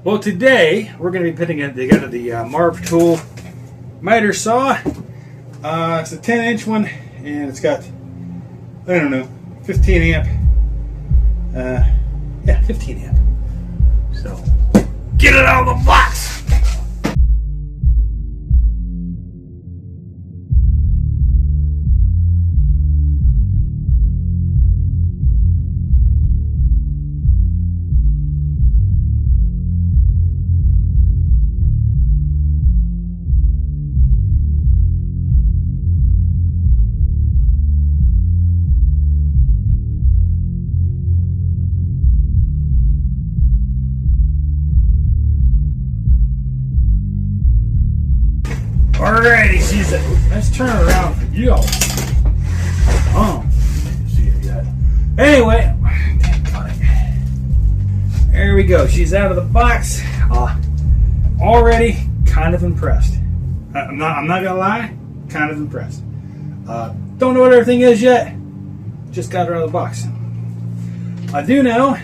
Well, today we're going to be putting together the MarvTool miter saw. It's a 10-inch one, and it's got, I don't know, 15 amp. Yeah, 15 amp. So, get it out of the box! Alrighty, let's turn it around for you. See it yet. Anyway, there we go. She's out of the box. Already kind of impressed. I'm not gonna lie, kind of impressed. Don't know what everything is yet. Just got her out of the box. I do know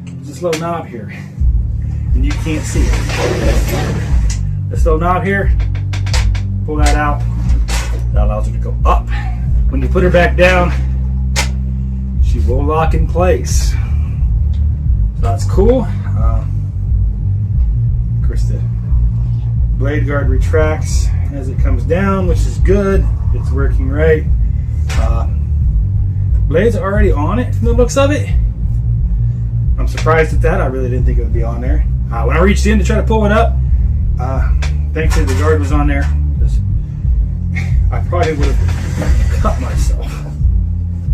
there's this little knob here, and you can't see it. This little knob here. Pull that out. That allows her to go up. When you put her back down, she will lock in place. So that's cool. Of course, the blade guard retracts as it comes down, which is good. It's working right. Blade's already on it from the looks of it. I'm surprised at that. I really didn't think it would be on there. When I reached in to try to pull it up, thankfully the guard was on there. I probably would have cut myself.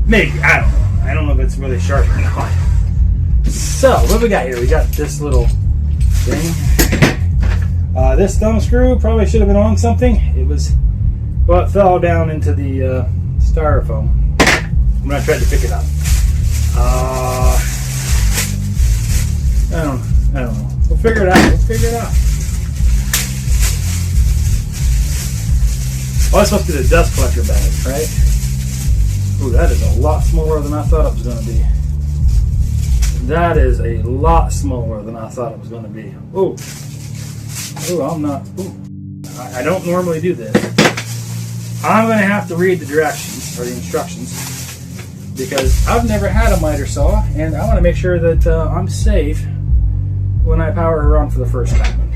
Maybe, I don't know. I don't know if it's really sharp or not. So, what we got here? We got this little thing. This thumb screw probably should have been on something. It fell down into the styrofoam when I tried to pick it up. I don't know. We'll figure it out. Oh, that's supposed to be the dust collector bag, right? Ooh, that is a lot smaller than I thought it was going to be. That is a lot smaller than I thought it was going to be. Ooh, I'm not. Ooh, I don't normally do this. I'm going to have to read the directions or the instructions because I've never had a miter saw, and I want to make sure that I'm safe when I power her on for the first time.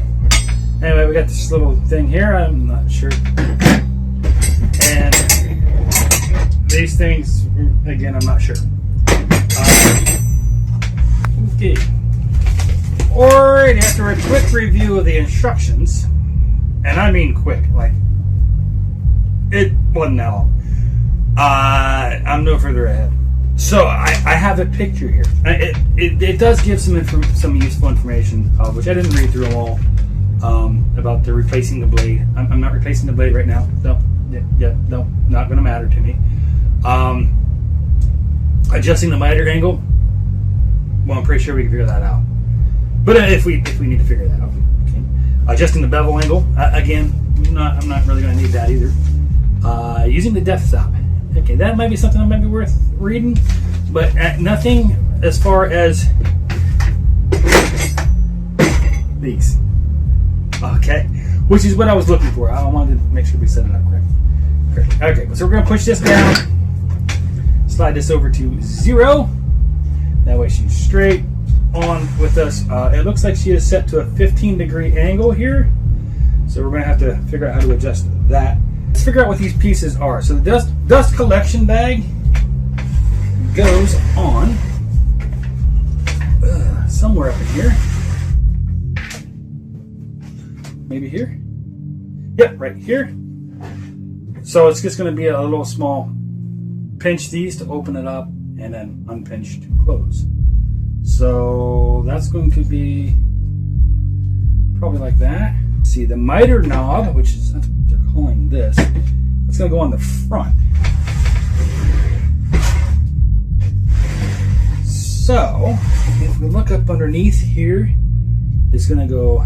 Anyway, we got this little thing here. I'm not sure. And these things, again, I'm not sure. Okay. Alright, after a quick review of the instructions, and I mean quick, like, it wasn't that long. I'm no further ahead. So, I have a picture here. It does give some useful information, which I didn't read through them all, about the replacing the blade. I'm not replacing the blade right now. No. No, not going to matter to me. Adjusting the miter angle, well, I'm pretty sure we can figure that out. But if we need to figure that out, okay. Adjusting the bevel angle, again, I'm not really going to need that either. Using the depth stop, okay, that might be something that might be worth reading, but nothing as far as these. Okay, which is what I was looking for. I wanted to make sure we set it up correct. Okay, so we're going to push this down, slide this over to 0. That way she's straight on with us. It looks like she is set to a 15-degree angle here, so we're going to have to figure out how to adjust that. Let's figure out what these pieces are. So the dust collection bag goes on somewhere up in here. Maybe here? Yep, right here. So it's just going to be a little small pinch these to open it up and then unpinch to close. So that's going to be probably like that. See the miter knob, which is that's what they're calling this. That's going to go on the front. So if we look up underneath here, it's going to go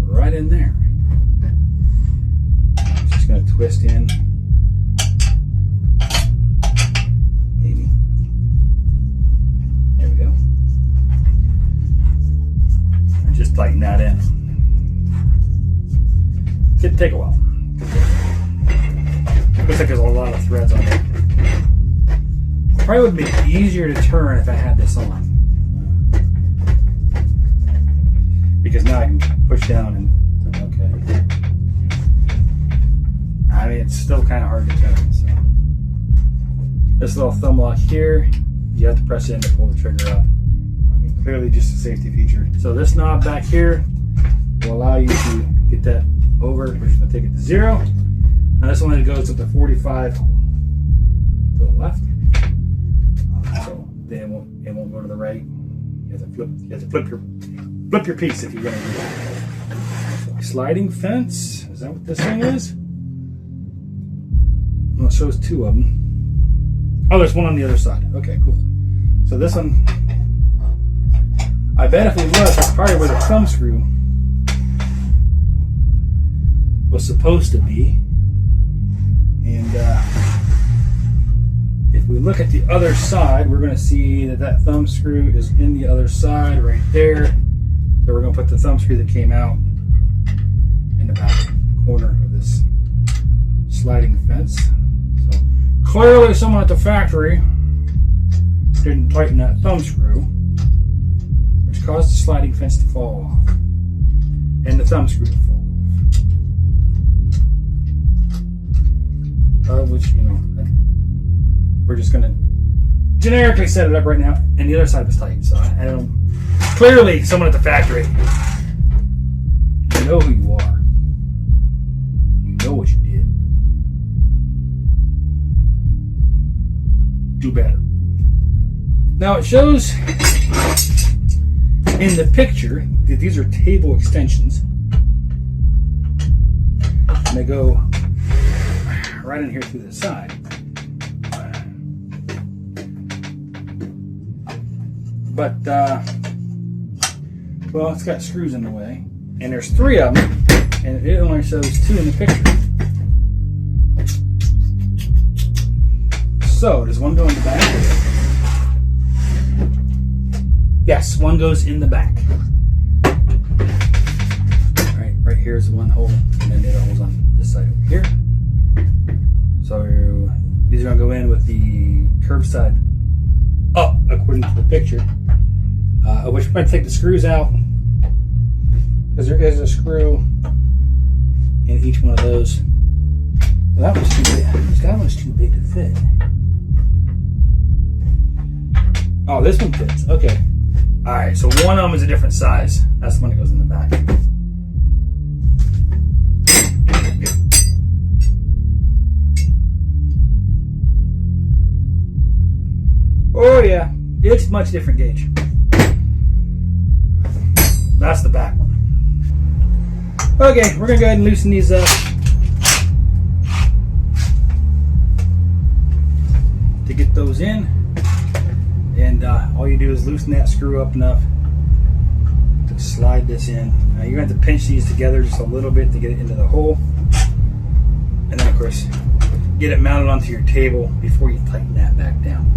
right in there. Just going to twist in. Maybe. There we go. take a while. Looks like there's a lot of threads on there. Probably would be easier to turn if I had this on. Because now I can push down and, okay. I mean, it's still kind of hard to turn, so. This little thumb lock here, you have to press it in to pull the trigger up. I mean, clearly just a safety feature. So this knob back here will allow you to get that over. We're just gonna take it to 0. Now this one goes up to 45 to the left. So then it won't go to the right. You have to flip your piece if you're gonna do that. So, sliding fence, is that what this thing is? Well, it shows 2 of them. Oh, there's one on the other side. Okay, cool. So this one, I bet if we look, that's probably where the thumb screw was supposed to be. And if we look at the other side, we're going to see that that thumb screw is in the other side right there. So we're going to put the thumb screw that came out in the back corner of this sliding fence. So clearly someone at the factory didn't tighten that thumb screw, which caused the sliding fence to fall off and the thumb screw to fall off. Which, you know, we're just going to generically set it up right now, and the other side was tight. So I don't. Clearly, someone at the factory, you know who you are. You know what you did. Do better. Now it shows in the picture that these are table extensions, and they go right in here through the side. But well, it's got screws in the way, and there's 3 of them, and it only shows 2 in the picture. So does one go in the back? Yes, one goes in the back. Right here's one hole, and then the other hole's on this side over here. So these are going to go in with the curved side up, according to the picture. Of which we're going to take the screws out, because there is a screw in each one of those. Well, that one's too big. That one's too big to fit. Oh, this one fits. Okay. All right. So one of them is a different size. That's the one that goes in the back. Oh yeah, it's a much different gauge. That's the back one. Okay, we're gonna go ahead and loosen these up to get those in. And all you do is loosen that screw up enough to slide this in. Now you're going to have to pinch these together just a little bit to get it into the hole. And then of course, get it mounted onto your table before you tighten that back down.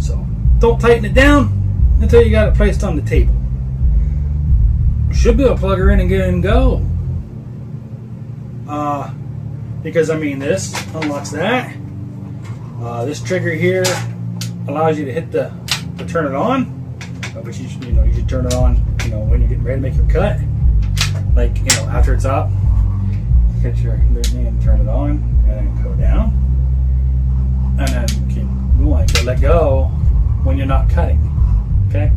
So don't tighten it down until you got it placed on the table. Should be able to plug her in and get it and go. Because I mean, this unlocks that. This trigger here allows you to hit to turn it on. But you should turn it on, when you're getting ready to make your cut. Like, after it's up, hit your thing and turn it on, and then go down, and then keep going. So let go when you're not cutting. Okay.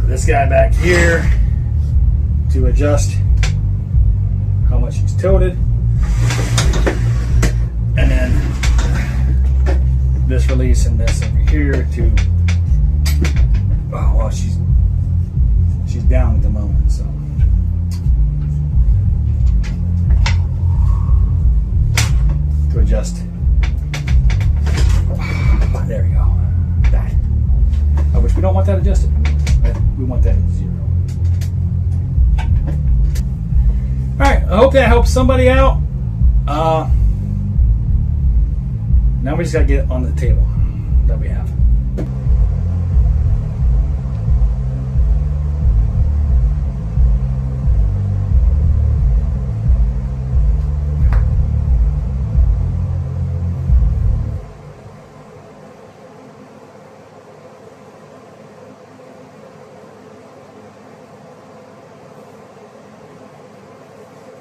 This guy back here to adjust how much he's tilted, and then this release and this over here to she's down at the moment, so to adjust. There we go. That. Which we don't want that adjusted. We want that at 0. Alright, I hope that helps somebody out. Now we just gotta get it on the table that we have.